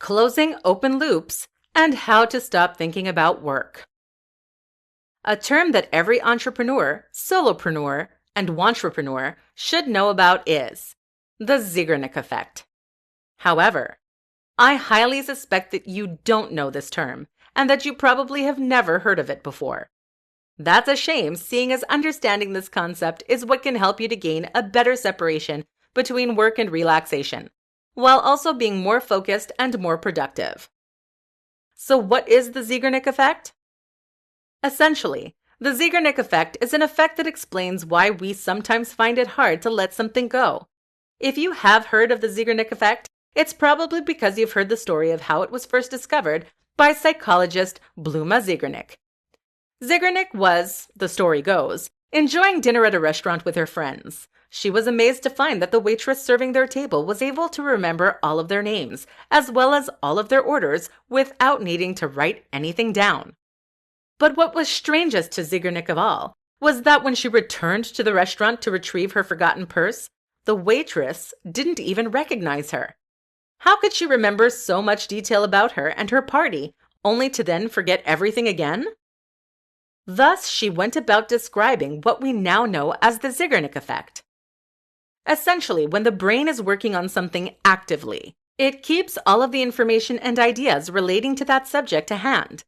closing open loops, and how to stop thinking about work. A term that every entrepreneur, solopreneur, and wantrepreneur should know about is the Zeigarnik effect. However, I highly suspect that you don't know this term and that you probably have never heard of it before. That's a shame, seeing as understanding this concept is what can help you to gain a better separation between work and relaxation, while also being more focused and more productive. So what is the Zeigarnik effect? Essentially, the Zeigarnik effect is an effect that explains why we sometimes find it hard to let something go. If you have heard of the Zeigarnik effect, it's probably because you've heard the story of how it was first discovered by psychologist Bluma Zeigarnik. Zeigarnik was, the story goes, enjoying dinner at a restaurant with her friends. She was amazed to find that the waitress serving their table was able to remember all of their names, as well as all of their orders, without needing to write anything down. But what was strangest to Zeigarnik of all was that when she returned to the restaurant to retrieve her forgotten purse, the waitress didn't even recognize her. How could she remember so much detail about her and her party, only to then forget everything again? Thus, she went about describing what we now know as the Zeigarnik effect. Essentially, when the brain is working on something actively, it keeps all of the information and ideas relating to that subject to hand.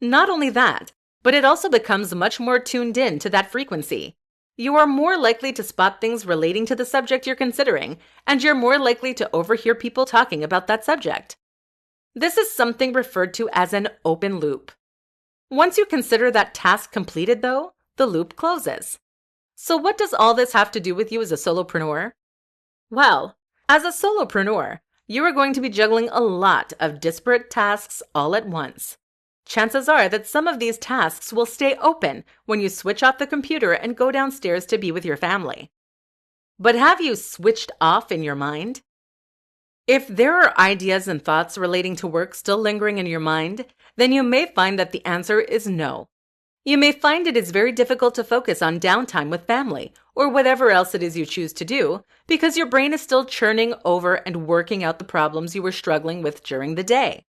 Not only that, but it also becomes much more tuned in to that frequency. You are more likely to spot things relating to the subject you're considering, and you're more likely to overhear people talking about that subject. This is something referred to as an open loop. Once you consider that task completed, though, the loop closes. So what does all this have to do with you as a solopreneur? Well, as a solopreneur, you are going to be juggling a lot of disparate tasks all at once. Chances are that some of these tasks will stay open when you switch off the computer and go downstairs to be with your family. But have you switched off in your mind? If there are ideas and thoughts relating to work still lingering in your mind, then you may find that the answer is no. You may find it is very difficult to focus on downtime with family or whatever else it is you choose to do because your brain is still churning over and working out the problems you were struggling with during the day.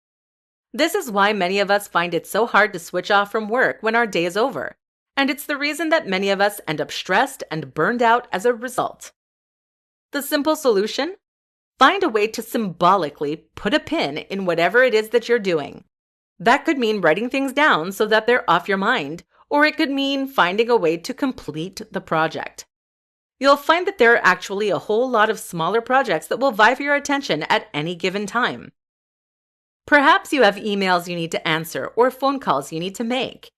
This is why many of us find it so hard to switch off from work when our day is over, and it's the reason that many of us end up stressed and burned out as a result. The simple solution? Find a way to symbolically put a pin in whatever it is that you're doing. That could mean writing things down so that they're off your mind, or it could mean finding a way to complete the project. You'll find that there are actually a whole lot of smaller projects that will vie for your attention at any given time. Perhaps you have emails you need to answer or phone calls you need to make.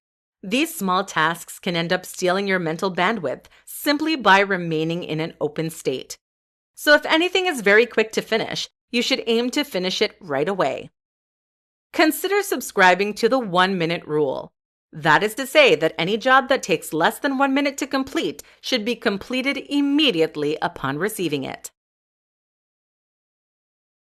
These small tasks can end up stealing your mental bandwidth simply by remaining in an open state. So if anything is very quick to finish, you should aim to finish it right away. Consider subscribing to the 1-minute rule. That is to say that any job that takes less than 1 minute to complete should be completed immediately upon receiving it.